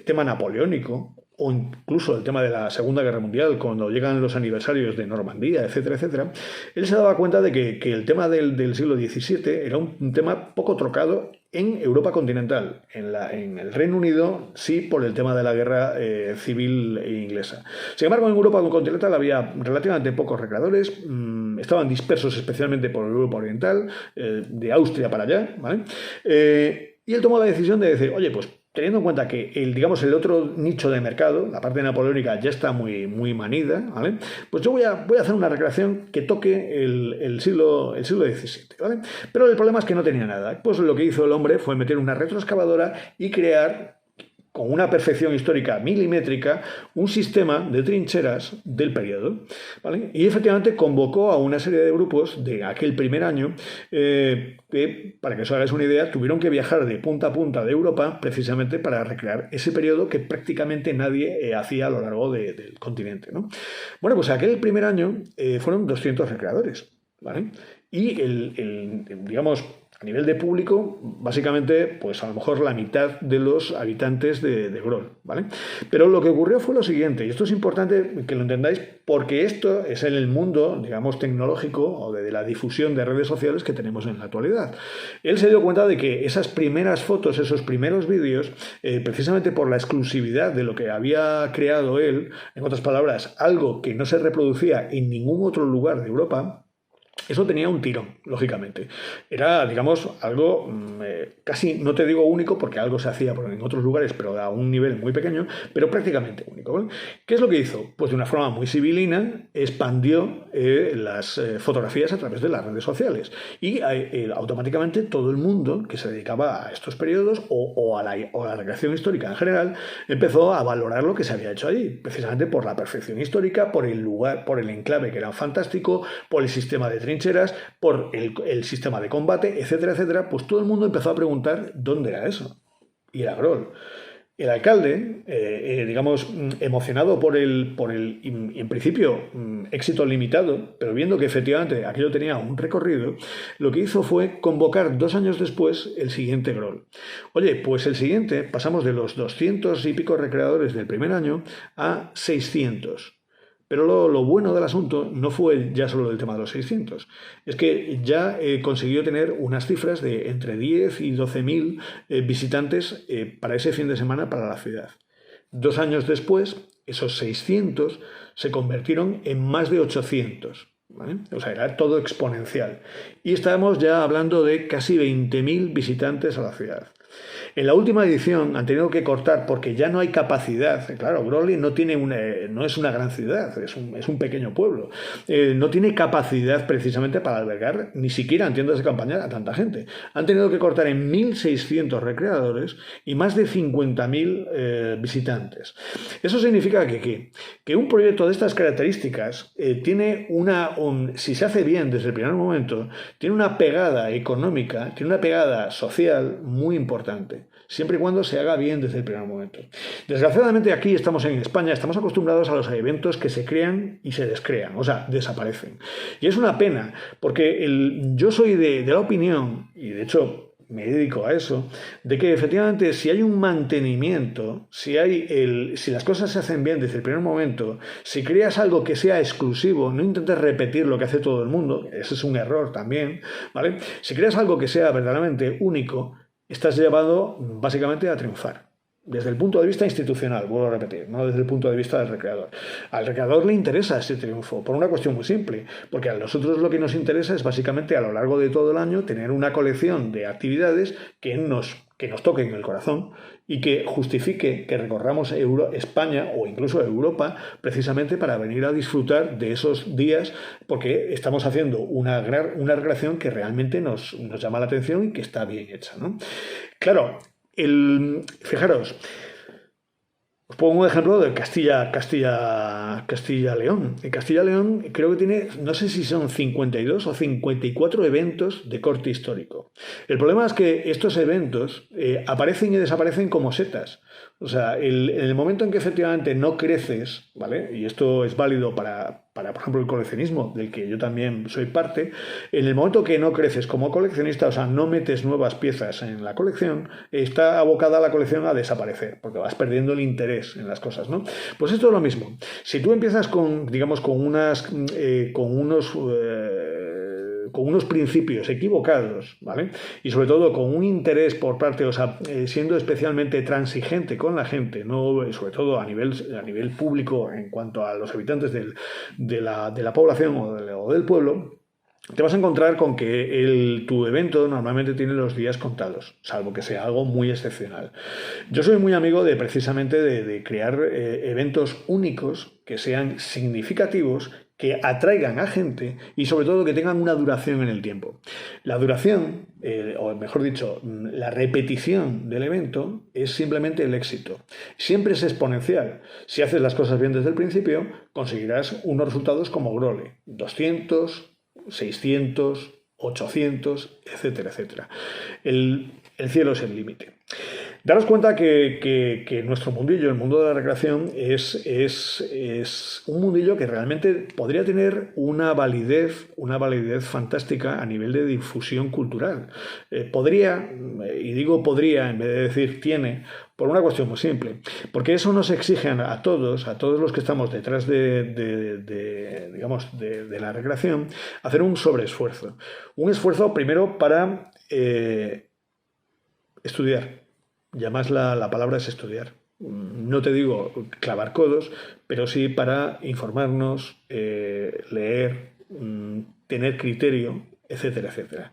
tema napoleónico o incluso el tema de la Segunda Guerra Mundial, cuando llegan los aniversarios de Normandía, etcétera, etcétera, él se daba cuenta de que el tema del siglo XVII era un tema poco trocado en Europa continental. En el Reino Unido sí, por el tema de la guerra civil inglesa. Sin embargo, en Europa continental había relativamente pocos recreadores, estaban dispersos especialmente por Europa Oriental, de Austria para allá, ¿vale? Y él tomó la decisión de decir, oye, pues teniendo en cuenta que el otro nicho de mercado, la parte napoleónica, ya está muy, muy manida, ¿vale? Pues yo voy a hacer una recreación que toque el siglo XVII, ¿vale? Pero el problema es que no tenía nada. Pues lo que hizo el hombre fue meter una retroexcavadora y crear, con una perfección histórica milimétrica, un sistema de trincheras del periodo, ¿vale? Y efectivamente convocó a una serie de grupos de aquel primer año que, para que os hagáis una idea, tuvieron que viajar de punta a punta de Europa precisamente para recrear ese periodo que prácticamente nadie hacía a lo largo del continente, ¿no? Bueno, pues aquel primer año fueron 200 recreadores, ¿vale? Y digamos, A nivel de público, básicamente, pues a lo mejor la mitad de los habitantes de Grol, ¿vale? Pero lo que ocurrió fue lo siguiente, y esto es importante que lo entendáis porque esto es en el mundo, digamos, tecnológico o de la difusión de redes sociales que tenemos en la actualidad. Él se dio cuenta de que esas primeras fotos, esos primeros vídeos, precisamente por la exclusividad de lo que había creado él, en otras palabras, algo que no se reproducía en ningún otro lugar de Europa, eso tenía un tirón, lógicamente. Era, digamos, algo casi, no te digo único, porque algo se hacía en otros lugares, pero a un nivel muy pequeño, pero prácticamente único, ¿vale? ¿Qué es lo que hizo? Pues de una forma muy civilina expandió las fotografías a través de las redes sociales. Y automáticamente todo el mundo que se dedicaba a estos periodos o a la recreación histórica en general empezó a valorar lo que se había hecho allí, precisamente por la perfección histórica, por el lugar, por el enclave que era fantástico, por el sistema de trincheras, por el sistema de combate, etcétera, etcétera. Pues todo el mundo empezó a preguntar dónde era eso. Y era Grol. El alcalde, digamos, emocionado por el en principio, éxito limitado, pero viendo que efectivamente aquello tenía un recorrido, lo que hizo fue convocar 2 años después el siguiente Grol. Oye, pues el siguiente, pasamos de los 200 y pico recreadores del primer año a 600. Pero lo bueno del asunto no fue ya solo el tema de los 600, es que ya consiguió tener unas cifras de entre 10 y 12.000 visitantes para ese fin de semana para la ciudad. 2 años después, esos 600 se convirtieron en más de 800. ¿Vale? O sea, era todo exponencial. Y estábamos ya hablando de casi 20.000 visitantes a la ciudad. En la última edición han tenido que cortar porque ya no hay capacidad. Claro, Groli no es una gran ciudad, es un pequeño pueblo. No tiene capacidad precisamente para albergar ni siquiera en tiendas de campaña a tanta gente. Han tenido que cortar en 1.600 recreadores y más de 50.000 visitantes. Eso significa que un proyecto de estas características tiene si se hace bien desde el primer momento, tiene una pegada económica, tiene una pegada social muy importante, siempre y cuando se haga bien desde el primer momento. Desgraciadamente aquí estamos en España, estamos acostumbrados a los eventos que se crean y se descrean, o sea, desaparecen. Y es una pena, porque yo soy de la opinión, y de hecho me dedico a eso, de que efectivamente si hay un mantenimiento, si las cosas se hacen bien desde el primer momento, si creas algo que sea exclusivo, no intentes repetir lo que hace todo el mundo, ese es un error también, ¿vale? Si creas algo que sea verdaderamente único, estás llevado básicamente a triunfar. Desde el punto de vista institucional, vuelvo a repetir, no desde el punto de vista del recreador. Al recreador le interesa ese triunfo, por una cuestión muy simple, porque a nosotros lo que nos interesa es básicamente a lo largo de todo el año tener una colección de actividades que nos toquen el corazón y que justifique que recorramos España o incluso Europa precisamente para venir a disfrutar de esos días, porque estamos haciendo una recreación que realmente nos llama la atención y que está bien hecha, ¿no? Claro, fijaros, os pongo un ejemplo de Castilla-León. En Castilla-León creo que tiene, no sé si son 52 o 54 eventos de corte histórico. El problema es que estos eventos aparecen y desaparecen como setas. O sea, en el momento en que efectivamente no creces, ¿vale? Y esto es válido para, por ejemplo, el coleccionismo, del que yo también soy parte, en el momento que no creces como coleccionista, o sea, no metes nuevas piezas en la colección, está abocada la colección a desaparecer, porque vas perdiendo el interés en las cosas, ¿no? Pues esto es lo mismo. Si tú empiezas con unos principios equivocados, ¿vale? Y sobre todo con un interés por parte, o sea, siendo especialmente transigente con la gente, no, sobre todo a nivel público en cuanto a los habitantes de la población o del pueblo, te vas a encontrar con que tu evento normalmente tiene los días contados, salvo que sea algo muy excepcional. Yo soy muy amigo precisamente de crear eventos únicos que sean significativos, que atraigan a gente y sobre todo que tengan una duración en el tiempo. La duración, o mejor dicho, la repetición del evento es simplemente el éxito. Siempre es exponencial. Si haces las cosas bien desde el principio, conseguirás unos resultados como Grole, 200, 600, 800, etcétera, etcétera. El cielo es el límite. Daros cuenta que nuestro mundillo, el mundo de la recreación, es un mundillo que realmente podría tener una validez fantástica a nivel de difusión cultural. Podría, y digo podría en vez de decir tiene, por una cuestión muy simple, porque eso nos exige a todos los que estamos detrás digamos, de la recreación, hacer un sobreesfuerzo. Un esfuerzo primero para estudiar. Y además la palabra es estudiar. No te digo clavar codos, pero sí para informarnos, leer, tener criterio, etcétera, etcétera.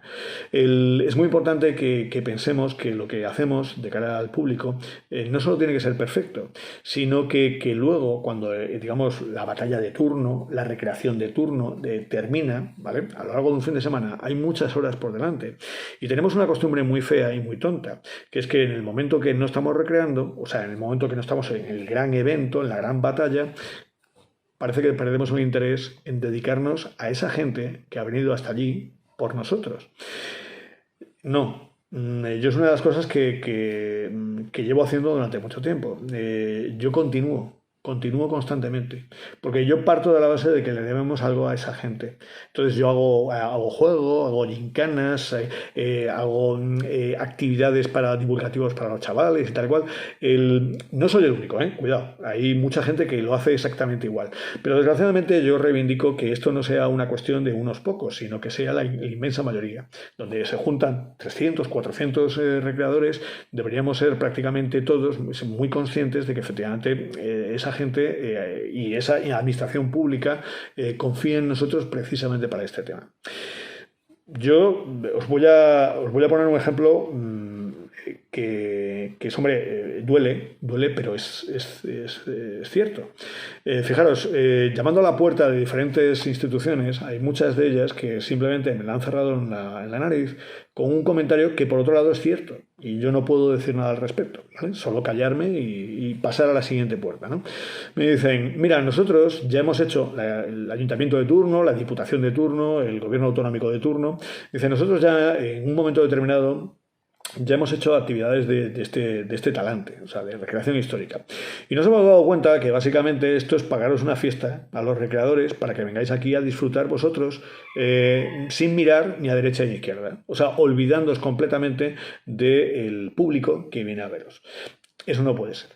Es muy importante que pensemos que lo que hacemos de cara al público no solo tiene que ser perfecto, sino que luego, cuando digamos la batalla de turno, la recreación de turno termina, ¿vale? A lo largo de un fin de semana hay muchas horas por delante y tenemos una costumbre muy fea y muy tonta, que es que en el momento que no estamos recreando, o sea, en el momento que no estamos en el gran evento, en la gran batalla, parece que perdemos el interés en dedicarnos a esa gente que ha venido hasta allí por nosotros. No. Yo es una de las cosas que llevo haciendo durante mucho tiempo. Yo continúo constantemente, porque yo parto de la base de que le debemos algo a esa gente. Entonces yo hago juego, hago gincanas, hago actividades divulgativos para los chavales y tal cual. No soy el único, cuidado, hay mucha gente que lo hace exactamente igual, pero desgraciadamente yo reivindico que esto no sea una cuestión de unos pocos, sino que sea la inmensa mayoría, donde se juntan 300, 400 recreadores. Deberíamos ser prácticamente todos muy conscientes de que efectivamente esa gente y esa administración pública confía en nosotros precisamente para este tema. Yo os voy a poner un ejemplo que es, hombre, duele, pero es cierto. Fijaros, llamando a la puerta de diferentes instituciones, hay muchas de ellas que simplemente me la han cerrado en la nariz con un comentario que por otro lado es cierto y yo no puedo decir nada al respecto, ¿vale? Solo callarme y pasar a la siguiente puerta, ¿no? Me dicen, mira, nosotros ya hemos hecho el ayuntamiento de turno, la diputación de turno, el gobierno autonómico de turno. Dice, nosotros ya en un momento determinado ya hemos hecho actividades de este talante, o sea, de recreación histórica. Y nos hemos dado cuenta que básicamente esto es pagaros una fiesta a los recreadores para que vengáis aquí a disfrutar vosotros sin mirar ni a derecha ni a izquierda. O sea, olvidándoos completamente del público que viene a veros. Eso no puede ser.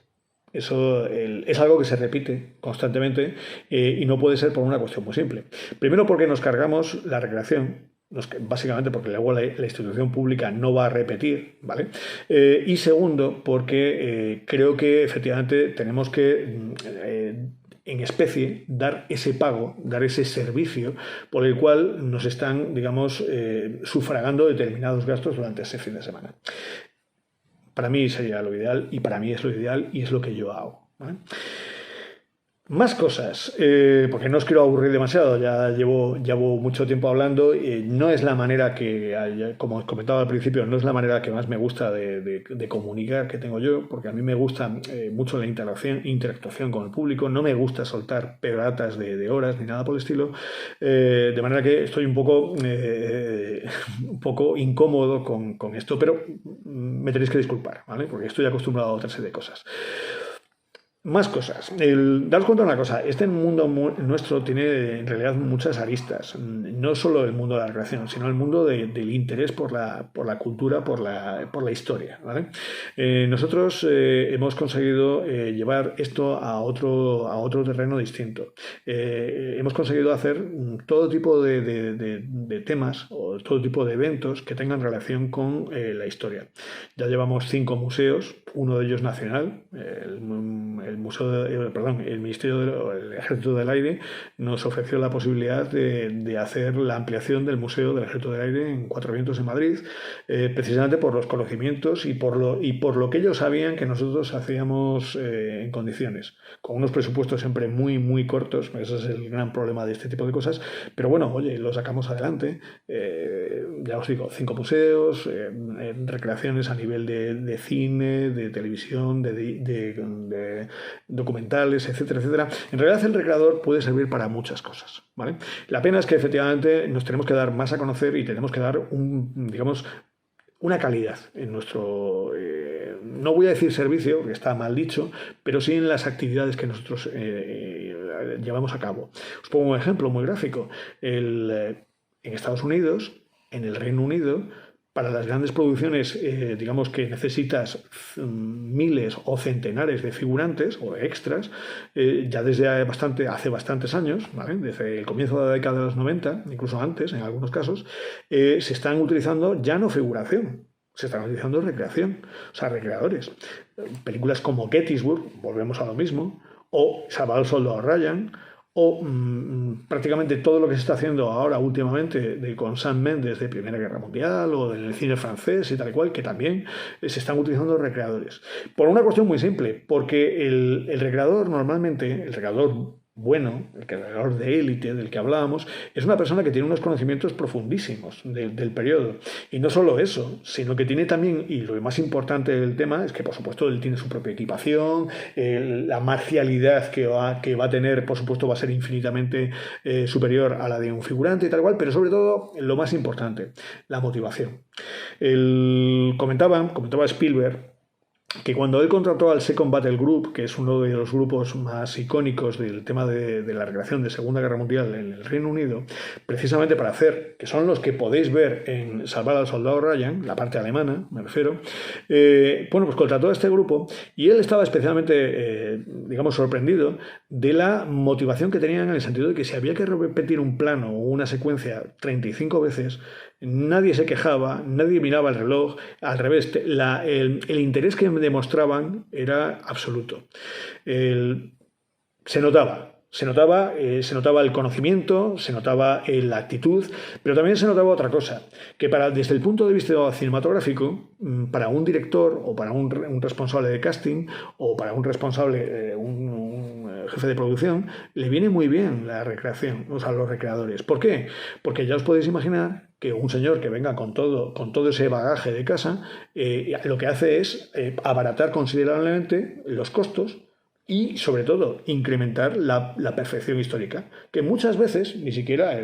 Eso es algo que se repite constantemente y no puede ser por una cuestión muy simple. Primero porque nos cargamos la recreación, básicamente porque luego la institución pública no va a repetir, ¿vale? Y segundo, porque creo que efectivamente tenemos que en especie dar ese pago, dar ese servicio por el cual nos están, digamos, sufragando determinados gastos durante ese fin de semana. Para mí sería lo ideal y para mí es lo ideal y es lo que yo hago, ¿vale? Más cosas, porque no os quiero aburrir demasiado, ya llevo mucho tiempo hablando. No es la manera que, como os comentaba al principio, no es la manera que más me gusta de comunicar que tengo yo, porque a mí me gusta mucho la interactuación con el público, no me gusta soltar pedratas de horas ni nada por el estilo, de manera que estoy un poco incómodo con esto, pero me tenéis que disculpar, ¿vale? Porque estoy acostumbrado a otra serie de cosas. Más cosas. Daros cuenta de una cosa, este mundo nuestro tiene en realidad muchas aristas. No solo el mundo de la recreación, sino el mundo del interés por la cultura, por la historia, ¿vale? Nosotros hemos conseguido llevar esto a otro terreno distinto. Hemos conseguido hacer todo tipo de temas o todo tipo de eventos que tengan relación con la historia. Ya llevamos 5 museos, uno de ellos nacional, el Ministerio del Ejército del Aire nos ofreció la posibilidad de hacer la ampliación del Museo del Ejército del Aire en Cuatro Vientos en Madrid, precisamente por los conocimientos y por lo que ellos sabían que nosotros hacíamos en condiciones, con unos presupuestos siempre muy, muy cortos. Ese es el gran problema de este tipo de cosas, pero bueno, oye, lo sacamos adelante. Ya os digo, 5 museos, recreaciones a nivel de cine, de televisión, de documentales, etcétera, etcétera. En realidad el recreador puede servir para muchas cosas, ¿vale? La pena es que efectivamente nos tenemos que dar más a conocer y tenemos que dar una calidad en nuestro, no voy a decir servicio, que está mal dicho, pero sí en las actividades que nosotros llevamos a cabo. Os pongo un ejemplo muy gráfico. En Estados Unidos, en el Reino Unido, para las grandes producciones, digamos que necesitas miles o centenares de figurantes o de extras, ya desde hace bastantes años, ¿vale? Desde el comienzo de la década de los 90, incluso antes en algunos casos, se están utilizando ya no figuración, se están utilizando recreación, o sea, recreadores. Películas como Gettysburg, volvemos a lo mismo, o Salvar al Soldado Ryan, o prácticamente todo lo que se está haciendo ahora últimamente con Sam Mendes de Primera Guerra Mundial o del cine francés y tal y cual, que también se están utilizando recreadores. Por una cuestión muy simple, porque el recreador normalmente, el recreador bueno, el recreador de élite del que hablábamos, es una persona que tiene unos conocimientos profundísimos del periodo. Y no solo eso, sino que tiene también, y lo más importante del tema es que, por supuesto, él tiene su propia equipación, la marcialidad que va a tener, por supuesto, va a ser infinitamente superior a la de un figurante y tal cual, pero sobre todo, lo más importante, la motivación. Comentaba Spielberg que cuando él contrató al Second Battle Group, que es uno de los grupos más icónicos del tema de la recreación de Segunda Guerra Mundial en el Reino Unido, precisamente para hacer, que son los que podéis ver en Salvar al Soldado Ryan, la parte alemana, me refiero, pues contrató a este grupo y él estaba especialmente, digamos, sorprendido de la motivación que tenían en el sentido de que si había que repetir un plano o una secuencia 35 veces, nadie se quejaba, nadie miraba el reloj, al revés, el interés que demostraban era absoluto. Se notaba el conocimiento, se notaba la actitud, pero también se notaba otra cosa, que desde el punto de vista cinematográfico, para un director o para un responsable de casting o para un responsable, un jefe de producción, le viene muy bien la recreación, o sea, los recreadores. ¿Por qué? Porque ya os podéis imaginar que un señor que venga con todo ese bagaje de casa, lo que hace es abaratar considerablemente los costos y, sobre todo, incrementar la perfección histórica, que muchas veces, ni siquiera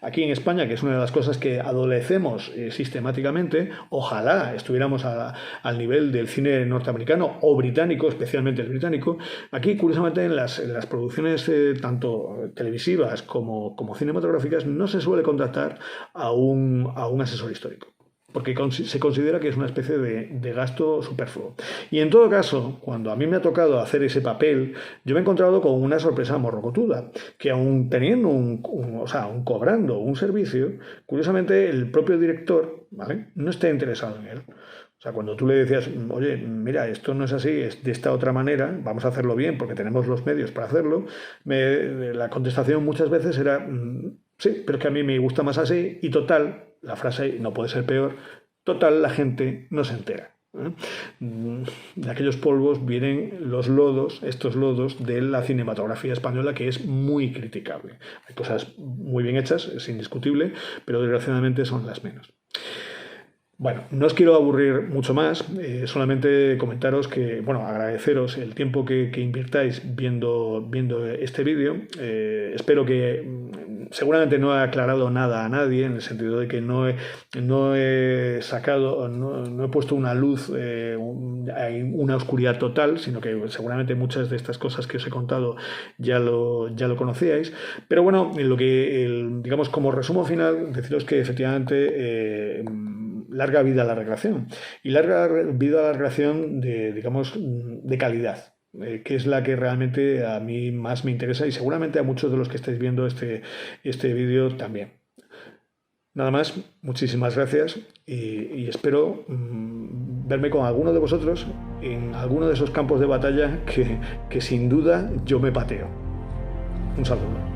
aquí en España, que es una de las cosas que adolecemos sistemáticamente, ojalá estuviéramos al nivel del cine norteamericano o británico, especialmente el británico. Aquí, curiosamente, en las producciones tanto televisivas como cinematográficas no se suele contratar a un asesor histórico, porque se considera que es una especie de gasto superfluo. Y en todo caso, cuando a mí me ha tocado hacer ese papel, yo me he encontrado con una sorpresa morrocotuda, que aún teniendo aún cobrando un servicio, curiosamente el propio director, ¿vale?, no está interesado en él. O sea, cuando tú le decías, oye, mira, esto no es así, es de esta otra manera, vamos a hacerlo bien porque tenemos los medios para hacerlo, la contestación muchas veces era, sí, pero es que a mí me gusta más así y total, la frase no puede ser peor, total, la gente no se entera. De aquellos polvos vienen estos lodos de la cinematografía española, que es muy criticable. Hay cosas muy bien hechas, es indiscutible, pero desgraciadamente son las menos. Bueno, no os quiero aburrir mucho más, solamente comentaros que, agradeceros el tiempo que invirtáis viendo este vídeo. Espero que seguramente no he aclarado nada a nadie, en el sentido de que no he sacado, no he puesto una luz, una oscuridad total, sino que seguramente muchas de estas cosas que os he contado ya lo conocíais. Pero bueno, en lo que, digamos, como resumo final, deciros que efectivamente larga vida a la recreación, y larga vida a la recreación de calidad, que es la que realmente a mí más me interesa y seguramente a muchos de los que estáis viendo este vídeo también. Nada más, muchísimas gracias y espero verme con alguno de vosotros en alguno de esos campos de batalla que sin duda yo me pateo. Un saludo.